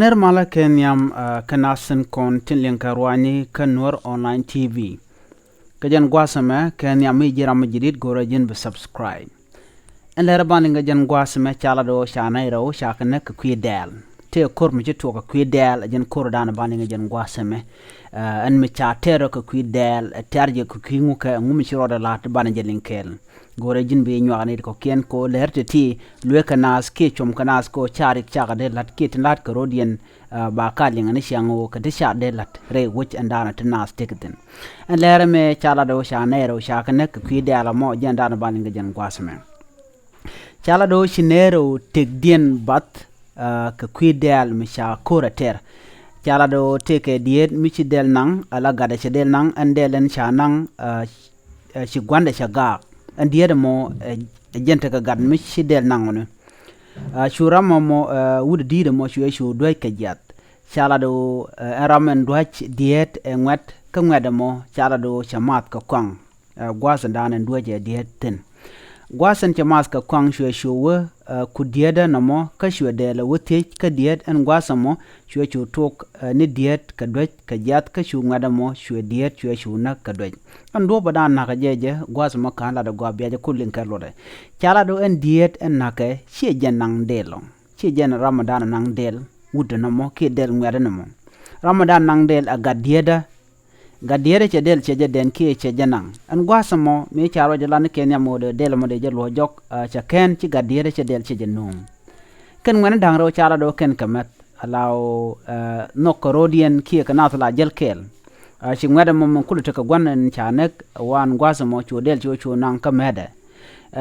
أنا رمالا كان يام كناسن كون تنلين كرواني كنور أونلاين تي في كجن قواسمة كان يام يجي رام جديد جورجين بسبسكرايب أنا رباني كجن قواسمة شالا دو شانيرو شاكنا كوي دال تي كور مجي توقع كوي دال جن كور دانا باني كجن قواسمة أن مشاتيرو كوي دال تارجي كوي موكا مومشي رودا لات باني جلين كيل gorejin be nyuagani ko ken ko lerte ti lueka nas ke chom kanas ko charik chaga de lat kit lat ko rodien ba kalinga ni shango ka de sha de lat re wich andana tinas tikten en lere me chala do sha nero sha kana ku de ala mo jandana balinga jan kwasme chala do shinero tegdien bat ka de al mi sha korater chala do teke diet mi ci del nang ala gada ci del nang andelen sha nang ci gwande sha ga andiada mo jenta ka gad mi ci del nangone shura mo wud diida mo shu doy ka jat chala do ramen doach diet ngwat ka ngwada mo chala do chamat ka kwang gwasan dan doje diet tin gwasan chamas ka kwang shu ku dieda namo ka shu de la wote ka diet en gwasa mo shu tok ni diet ka doch ka jat ka shu ngada mo shu diet shu na ka doch an do badan na ka jeje gwasa mo kan la da gwa biaje kullin ka lode chala do en diet en na ka she jenang delo she jen ramadan nang del wud namo ke del ngada namo ramadan nang del aga dieda gadiere che del che den ke che janang an gwasa mo me charo jalan kenya mo de del mo de jelo jok cha ken ci gadiere che del che jenum ken ngwana dangro chara do ken kamat alaw no korodien ki ka natla jel kel ci ngada mo kulu te ka gwanan chanek wan gwasa mo chu del chu nang kamede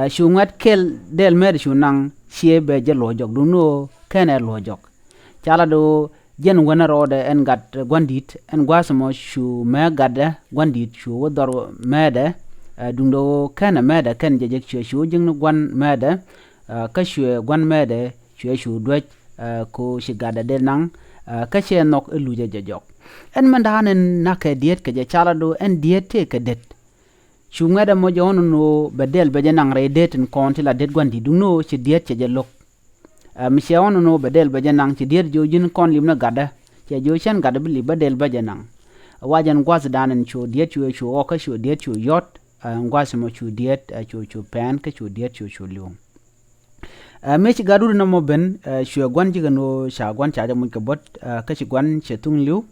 shu ngat kel del med shu nang che be jelo jok du no ken lo jok chala do jen wana rode en gat gwandit en gwasamo shu me gada gwandit shu wodor mede dundo kana mede kan jejek shu jing gwan mede ka shu gwan mede shu dwech ko shi gada de nang ka she nok eluje jejok en mandanen naka diet ke je chala do en diet te ke det shu ngada mo jono no bedel be janang re det en konti la det gwandi duno shi diet che je lok mishawono no bedel bajanang ci dir jojin kon limna gada ci jochen gada bi bedel bajanang wajan gwas danen chu diet chu o ka chu diet chu yot gwas mo chu diet chu pen ka chu diet chu lium me ci gadu na mo ben chu gwan ji no sha gwan cha mun ka bot ka ci gwan che tung liu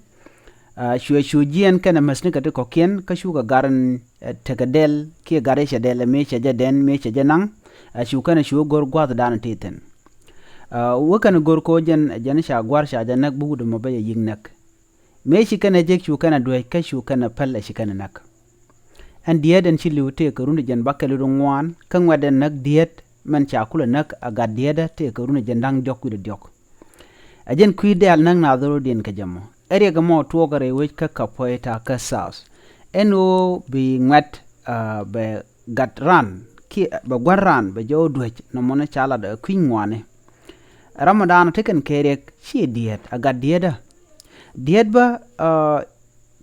chu jien kana masni ka ko ken ka chu ga garan tegadel ki gare che del me che den me che janang chu kana chu gor gwas danen titen wakan gorko jan sha gwar sha janak bugu mo baye yingnak me shi kana jek shu kana doy ka shu kana palla shi kana nak an diet en shi liwte ka runde jan bakale do ngwan kan waden nak diet man cha kula nak aga dieda te ka runde jan dang jokku de jok ajen kui dal nak na do den ka jamo ere ga mo to gare we ka kapoeta ka saus eno bi ngwat be gatran ki ba gwaran be jo doy no mona chala da kuin ngwane ramadan teken kerek shi diet aga dieda diet ba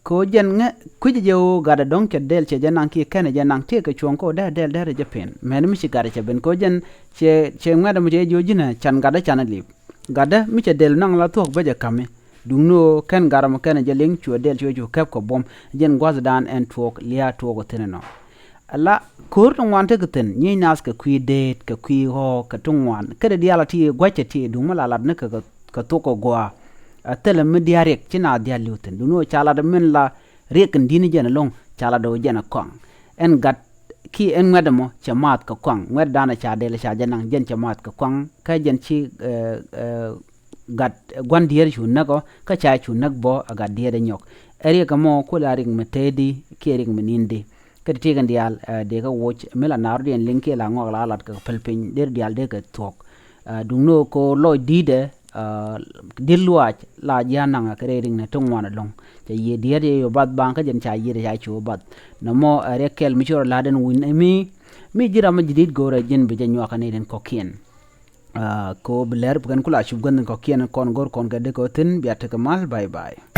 ko jen nga kuje jo gada don ke del che janan ki kene janan te ke chonko da del da japen men mi shi gada che ben ko jen che ngada mu je jojina chan gada chan lip gada mi che del nang la tok baje kame dungno ken garam ken jeling chu del chu kep ko bom jen gwaz dan en tok liya tok teneno alla kur tong wan te guten ni nas ka kwi det ka kwi ho ka tong wan kada diala ti gwache ti du mala lad ne ka to ko gwa atela me diarek tina dia luten du no chala de men la rek ndini jena long chala do jena kong en gat ki en ngedamo chamat ka kong nged dana cha de la cha jena jen chamat ka kong ka jen chi gat gwan dier chu nago ka cha chu nagbo aga diere nyok eri ka mo ko la ring metedi ki ring menindi kadi tegan dial de ka watch mela narden linke la ngok la lat ka pelpin der dial de ka tok dungno ko loy dide dilwach la jananga ka ring na tongwana long te ye dier yo bad banka jen cha yire cha chu bad no mo rekel mi chor la den win mi jira ma jidid gore jen be janwa ka ne den kokien ko bler bukan kula shubgan kokien kon gor kon ga de ko tin biata kamal bye bye